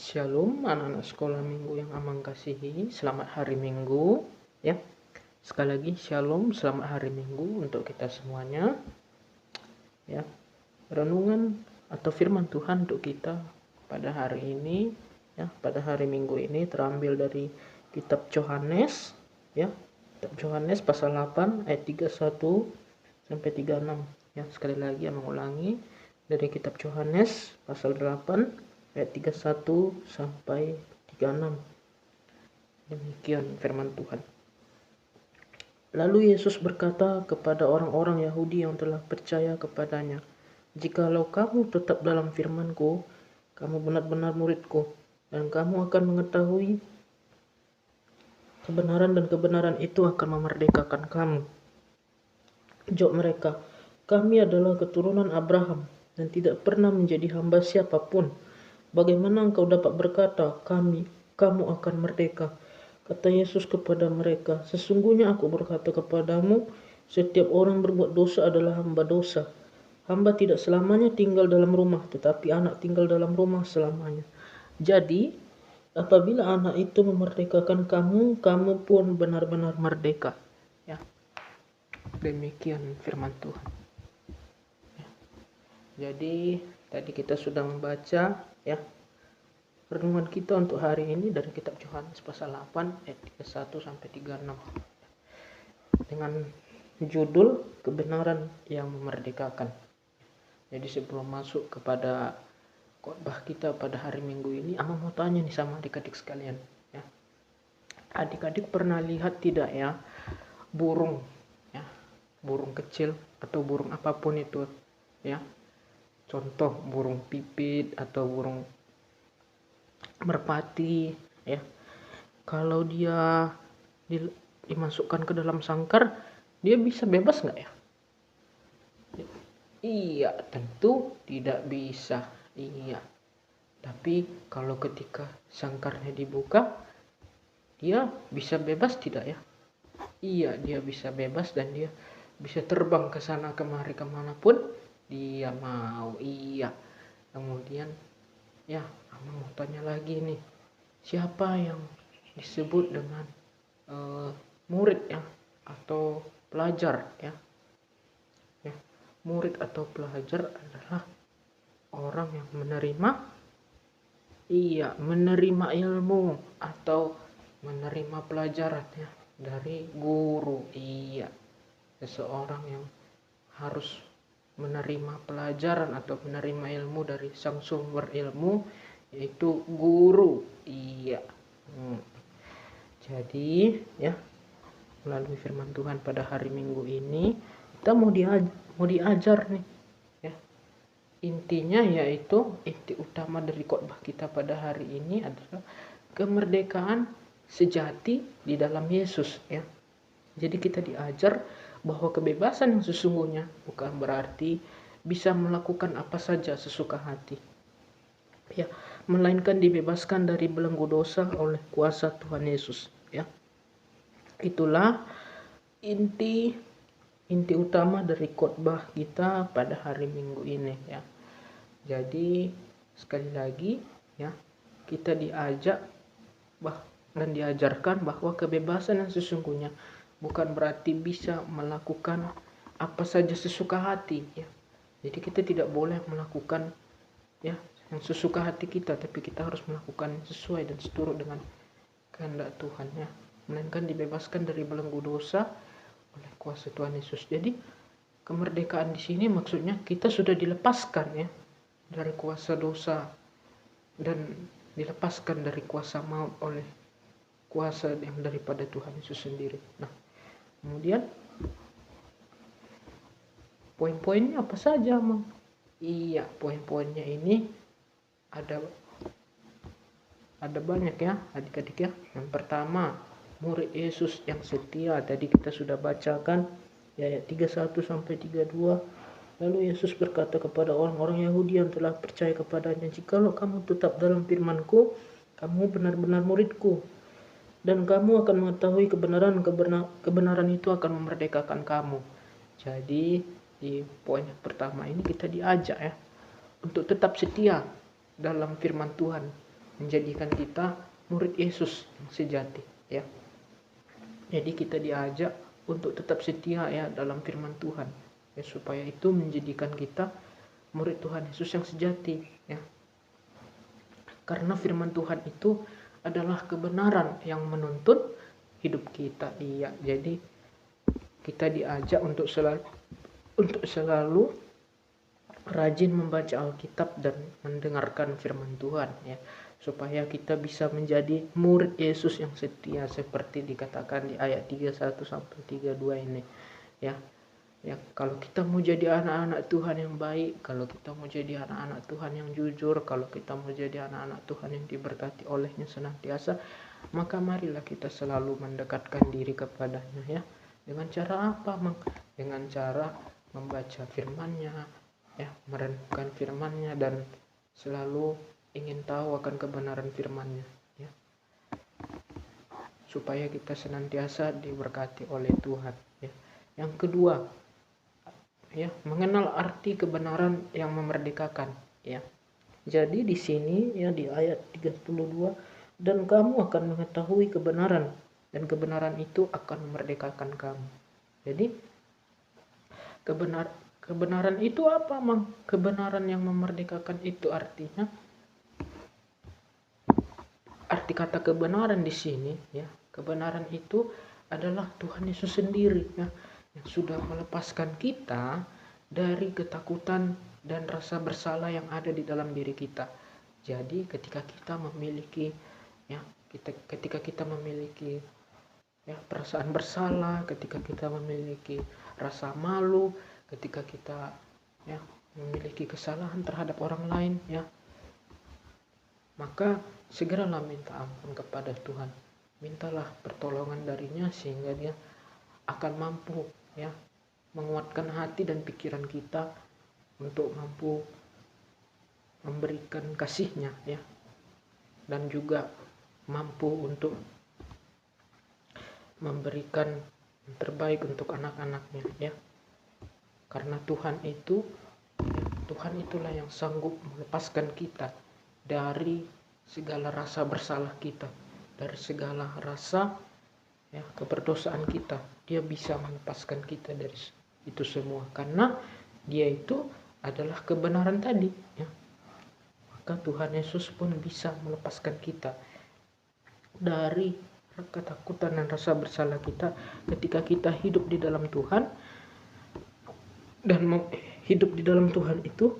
Shalom anak-anak sekolah minggu yang Amang kasihi, selamat hari Minggu ya. Sekali lagi shalom, selamat hari Minggu untuk kita semuanya ya. Renungan atau firman Tuhan untuk kita pada hari ini ya, pada hari Minggu ini terambil dari kitab Yohanes ya. Kitab Yohanes pasal 8 ayat 31 sampai 36 ya. Sekali lagi Amang ulangi, dari kitab Yohanes pasal 8 ayat 31 sampai 36. Demikian firman Tuhan. Lalu Yesus berkata kepada orang-orang Yahudi yang telah percaya kepadanya, "Jikalau kamu tetap dalam firman-Ku, kamu benar-benar murid-Ku, dan kamu akan mengetahui kebenaran, dan kebenaran itu akan memerdekakan kamu." Jawab mereka, "Kami adalah keturunan Abraham dan tidak pernah menjadi hamba siapapun. Bagaimana engkau dapat berkata, kamu akan merdeka?" Kata Yesus kepada mereka, "Sesungguhnya aku berkata kepadamu, setiap orang berbuat dosa adalah hamba dosa. Hamba tidak selamanya tinggal dalam rumah, tetapi anak tinggal dalam rumah selamanya. Jadi, apabila anak itu memerdekakan kamu, kamu pun benar-benar merdeka." Ya, demikian firman Tuhan. Ya. Jadi, tadi kita sudah membaca ya renungan kita untuk hari ini dari kitab Yohanes pasal 8 ayat 31 sampai 36 dengan judul kebenaran yang memerdekakan. Jadi sebelum masuk kepada khotbah kita pada hari Minggu ini, Amang mau tanya nih sama adik-adik sekalian ya. Adik-adik pernah lihat tidak ya burung ya, burung kecil atau burung apapun itu ya. Contoh burung pipit atau burung merpati ya. Kalau dia dimasukkan ke dalam sangkar, dia bisa bebas nggak ya? Iya, tentu tidak bisa. Iya. Tapi kalau ketika sangkarnya dibuka, dia bisa bebas tidak ya? Iya, dia bisa bebas dan dia bisa terbang ke sana kemari kemanapun dia mau. Iya. Kemudian ya, Amang mau tanya lagi nih, siapa yang disebut dengan murid ya atau pelajar ya? Ya, murid atau pelajar adalah orang yang menerima ilmu atau menerima pelajaran ya dari guru. Iya, seseorang yang harus menerima pelajaran atau menerima ilmu dari sang sumber ilmu, yaitu guru. Iya. Jadi ya, melalui firman Tuhan pada hari Minggu ini kita mau diajar nih ya. Intinya yaitu inti utama dari khotbah kita pada hari ini adalah kemerdekaan sejati di dalam Yesus ya. Jadi kita diajar bahwa kebebasan yang sesungguhnya bukan berarti bisa melakukan apa saja sesuka hati ya, melainkan dibebaskan dari belenggu dosa oleh kuasa Tuhan Yesus ya. Itulah inti utama dari khotbah kita pada hari Minggu ini ya. Jadi sekali lagi ya, kita diajak dan diajarkan bahwa kebebasan yang sesungguhnya bukan berarti bisa melakukan apa saja sesuka hati ya. Jadi kita tidak boleh melakukan ya yang sesuka hati kita, tapi kita harus melakukan sesuai dan seturut dengan kehendak Tuhan ya, melainkan dibebaskan dari belenggu dosa oleh kuasa Tuhan Yesus. Jadi kemerdekaan di sini maksudnya kita sudah dilepaskan ya dari kuasa dosa dan dilepaskan dari kuasa maut oleh kuasa yang daripada Tuhan Yesus sendiri. Nah, kemudian poin-poinnya apa saja, Mang? Iya, poin-poinnya ini ada banyak ya, adik-adik ya. Yang pertama, murid Yesus yang setia. Tadi kita sudah bacakan ya, ayat 31 sampai 32. Lalu Yesus berkata kepada orang-orang Yahudi yang telah percaya kepadanya, "Jikalau kamu tetap dalam firman-Ku, kamu benar-benar murid-Ku, dan kamu akan mengetahui kebenaran itu akan memerdekakan kamu." Jadi di poin yang pertama ini kita diajak ya untuk tetap setia dalam firman Tuhan, menjadikan kita murid Yesus yang sejati, ya. Jadi kita diajak untuk tetap setia ya dalam firman Tuhan, ya, supaya itu menjadikan kita murid Tuhan Yesus yang sejati, ya. Karena firman Tuhan itu adalah kebenaran yang menuntun hidup kita, iya. Jadi kita diajak untuk selalu rajin membaca Alkitab dan mendengarkan firman Tuhan, ya, supaya kita bisa menjadi murid Yesus yang setia seperti dikatakan di ayat 31 sampai 32 ini, ya. Ya, kalau kita mau jadi anak-anak Tuhan yang baik, kalau kita mau jadi anak-anak Tuhan yang jujur, kalau kita mau jadi anak-anak Tuhan yang diberkati olehnya senantiasa, maka marilah kita selalu mendekatkan diri kepadanya, ya. Dengan cara apa, dengan cara membaca firman-Nya, ya, merenungkan firman-Nya dan selalu ingin tahu akan kebenaran firman-Nya, ya, supaya kita senantiasa diberkati oleh Tuhan, ya. Yang kedua, ya, mengenal arti kebenaran yang memerdekakan, ya. Jadi di sini ya di ayat 32, dan kamu akan mengetahui kebenaran dan kebenaran itu akan memerdekakan kamu. Jadi kebenaran itu apa, Mang? Kebenaran yang memerdekakan itu artinya, arti kata kebenaran di sini, ya, kebenaran itu adalah Tuhan Yesus sendiri, ya, yang sudah melepaskan kita dari ketakutan dan rasa bersalah yang ada di dalam diri kita. Jadi ketika kita memiliki, ya, ketika kita memiliki, ya, perasaan bersalah, ketika kita memiliki rasa malu, ketika kita, ya, memiliki kesalahan terhadap orang lain, ya, maka segeralah minta ampun kepada Tuhan. Mintalah pertolongan darinya sehingga dia akan mampu, ya, menguatkan hati dan pikiran kita untuk mampu memberikan kasih-Nya, ya, dan juga mampu untuk memberikan yang terbaik untuk anak-anak-Nya, ya. Karena Tuhan itu, ya, Tuhan itulah yang sanggup melepaskan kita dari segala rasa bersalah kita, dari segala rasa, ya, keberdosaan kita. Dia bisa melepaskan kita dari itu semua karena dia itu adalah kebenaran tadi, ya. Maka Tuhan Yesus pun bisa melepaskan kita dari ketakutan dan rasa bersalah kita ketika kita hidup di dalam Tuhan. Dan hidup di dalam Tuhan itu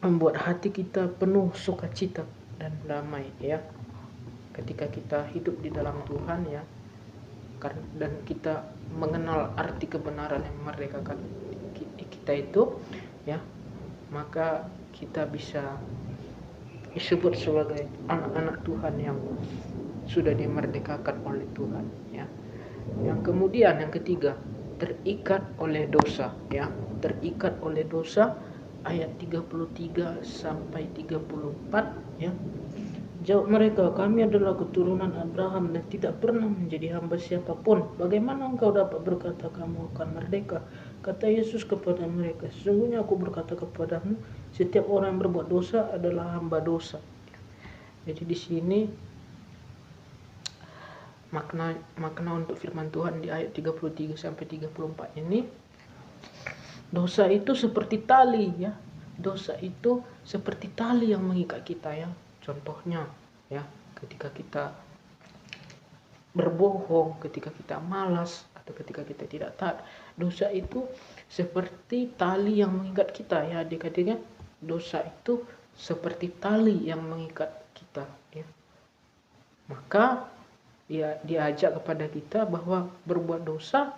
membuat hati kita penuh sukacita dan damai, ya. Ketika kita hidup di dalam Tuhan, ya, dan kita mengenal arti kebenaran yang memerdekakan kita itu, ya, maka kita bisa disebut sebagai anak-anak Tuhan yang sudah dimerdekakan oleh Tuhan, ya. Yang kemudian yang ketiga, terikat oleh dosa, ya, terikat oleh dosa, ayat 33 sampai 34, ya. Jawab mereka, kami adalah keturunan Abraham dan tidak pernah menjadi hamba siapapun. Bagaimana engkau dapat berkata kamu akan merdeka? Kata Yesus kepada mereka, sesungguhnya aku berkata kepadamu, setiap orang yang berbuat dosa adalah hamba dosa. Jadi di sini makna untuk firman Tuhan di ayat 33 sampai 34 ini, dosa itu seperti tali, ya. Dosa itu seperti tali yang mengikat kita, ya. Contohnya, ya, ketika kita berbohong, ketika kita malas, atau ketika kita tidak taat, dosa itu seperti tali yang mengikat kita, ya. Dikatakan dosa itu seperti tali yang mengikat kita, ya. Maka dia diajak kepada kita bahwa berbuat dosa,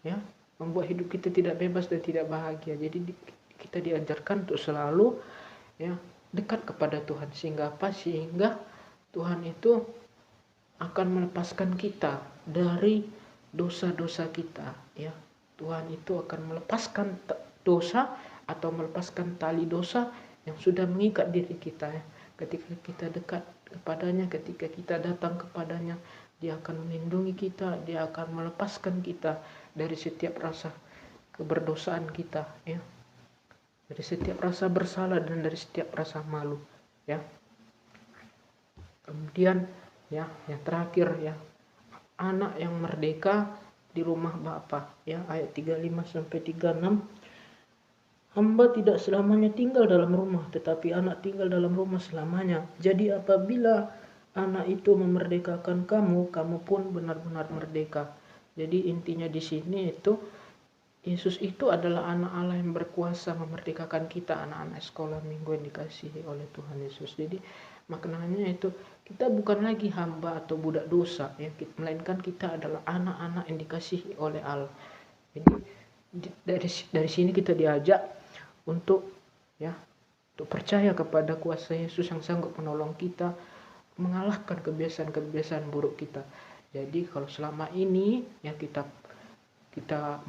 ya, membuat hidup kita tidak bebas dan tidak bahagia. Jadi kita diajarkan untuk selalu, ya, dekat kepada Tuhan. Sehingga apa? Sehingga Tuhan itu akan melepaskan kita dari dosa-dosa kita, ya. Tuhan itu akan melepaskan dosa atau melepaskan tali dosa yang sudah mengikat diri kita, ya. Ketika kita dekat kepadanya, ketika kita datang kepadanya, dia akan melindungi kita, dia akan melepaskan kita dari setiap rasa keberdosaan kita, ya, dari setiap rasa bersalah dan dari setiap rasa malu, ya. Kemudian ya, yang terakhir ya, anak yang merdeka di rumah Bapa, ya, ayat 35 sampai 36. Hamba tidak selamanya tinggal dalam rumah, tetapi anak tinggal dalam rumah selamanya. Jadi apabila anak itu memerdekakan kamu, kamu pun benar-benar merdeka. Jadi intinya di sini itu Yesus itu adalah anak Allah yang berkuasa memerdekakan kita, anak-anak sekolah minggu yang dikasihi oleh Tuhan Yesus. Jadi maknanya itu kita bukan lagi hamba atau budak dosa, ya, melainkan kita adalah anak-anak yang dikasihi oleh Allah. Jadi dari sini kita diajak untuk percaya kepada kuasa Yesus yang sanggup menolong kita mengalahkan kebiasaan-kebiasaan buruk kita. Jadi kalau selama ini ya kita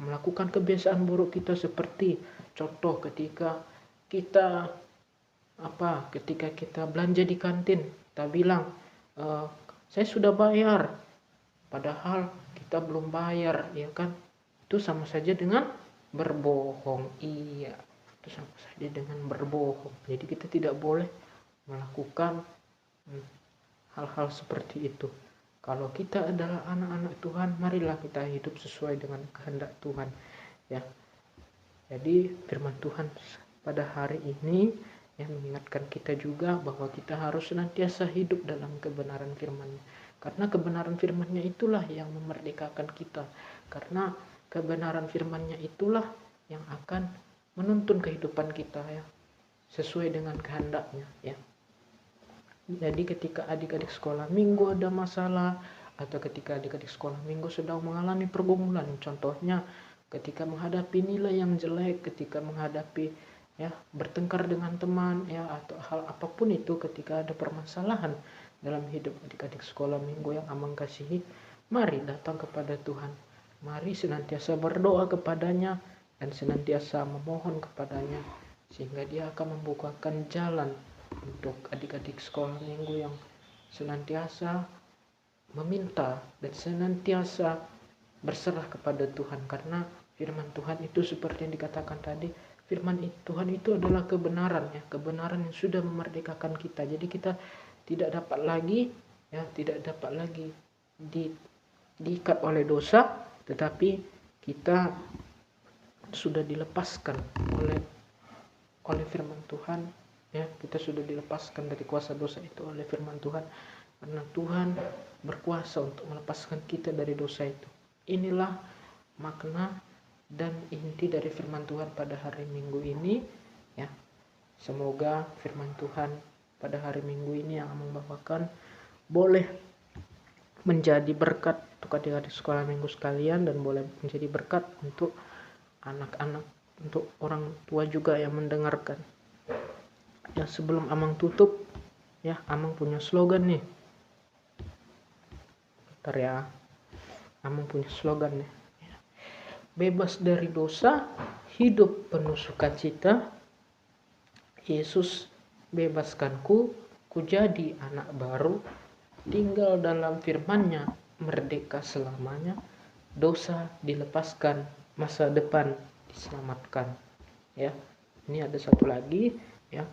melakukan kebiasaan buruk kita, seperti contoh ketika kita belanja di kantin, kita bilang saya sudah bayar, padahal kita belum bayar, ya kan? Itu sama saja dengan berbohong. Iya, itu sama saja dengan berbohong. Jadi kita tidak boleh melakukan hal-hal seperti itu. Kalau kita adalah anak-anak Tuhan, marilah kita hidup sesuai dengan kehendak Tuhan, ya. Jadi firman Tuhan pada hari ini yang mengingatkan kita juga bahwa kita harus senantiasa hidup dalam kebenaran firman-Nya. Karena kebenaran firman-Nya itulah yang memerdekakan kita. Karena kebenaran firman-Nya itulah yang akan menuntun kehidupan kita, ya, sesuai dengan kehendak-Nya, ya. Jadi ketika adik-adik sekolah minggu ada masalah, atau ketika adik-adik sekolah minggu sedang mengalami pergumulan, contohnya ketika menghadapi nilai yang jelek, ketika menghadapi bertengkar dengan teman, ya, atau hal apapun itu, ketika ada permasalahan dalam hidup adik-adik sekolah minggu yang Amang kasihi, mari datang kepada Tuhan. Mari senantiasa berdoa kepadanya dan senantiasa memohon kepadanya, sehingga Dia akan membukakan jalan untuk adik-adik sekolah minggu yang senantiasa meminta dan senantiasa berserah kepada Tuhan. Karena firman Tuhan itu seperti yang dikatakan tadi, firman Tuhan itu adalah kebenaran, ya, kebenaran yang sudah memerdekakan kita. Jadi kita tidak dapat lagi diikat oleh dosa, tetapi kita sudah dilepaskan oleh firman Tuhan, ya. Kita sudah dilepaskan dari kuasa dosa itu oleh firman Tuhan, karena Tuhan berkuasa untuk melepaskan kita dari dosa itu. Inilah makna dan inti dari firman Tuhan pada hari Minggu ini, ya. Semoga firman Tuhan pada hari Minggu ini yang membawakan boleh menjadi berkat untuk adik-adik sekolah minggu sekalian, dan boleh menjadi berkat untuk anak-anak, untuk orang tua juga yang mendengarkan. Ya, sebelum Amang tutup, ya, Amang punya slogan nih. Bentar ya, Amang punya slogan nih. Bebas dari dosa, hidup penuh sukacita. Yesus bebaskanku, ku jadi anak baru. Tinggal dalam firman-Nya, merdeka selamanya. Dosa dilepaskan, masa depan diselamatkan. Ya, ini ada satu lagi, ya.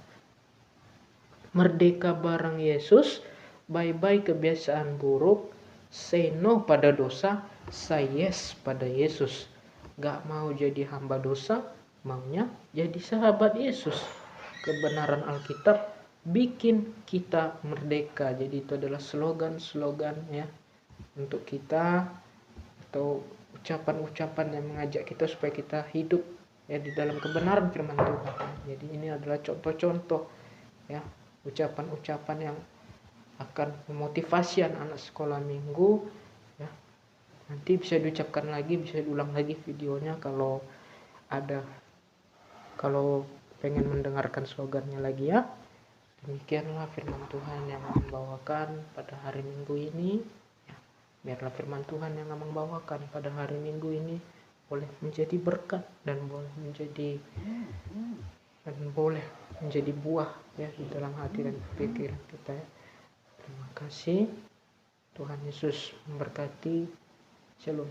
Merdeka bareng Yesus, bye-bye kebiasaan buruk, say no pada dosa, say yes pada Yesus. Gak mau jadi hamba dosa, maunya jadi sahabat Yesus. Kebenaran Alkitab bikin kita merdeka. Jadi itu adalah slogan-slogan, ya, untuk kita, atau ucapan-ucapan yang mengajak kita supaya kita hidup, ya, di dalam kebenaran firman Tuhan. Jadi ini adalah contoh-contoh, ya, ucapan-ucapan yang akan memotivasi anak sekolah minggu, ya. Nanti bisa diucapkan lagi, bisa diulang lagi videonya kalau pengen mendengarkan slogannya lagi, ya. Demikianlah firman Tuhan yang membawakan pada hari Minggu ini, ya. Biarlah firman Tuhan yang membawakan pada hari Minggu ini boleh menjadi berkat dan boleh menjadi buah, ya, di dalam hati dan pikiran kita, ya. Terima kasih. Tuhan Yesus memberkati. Shalom.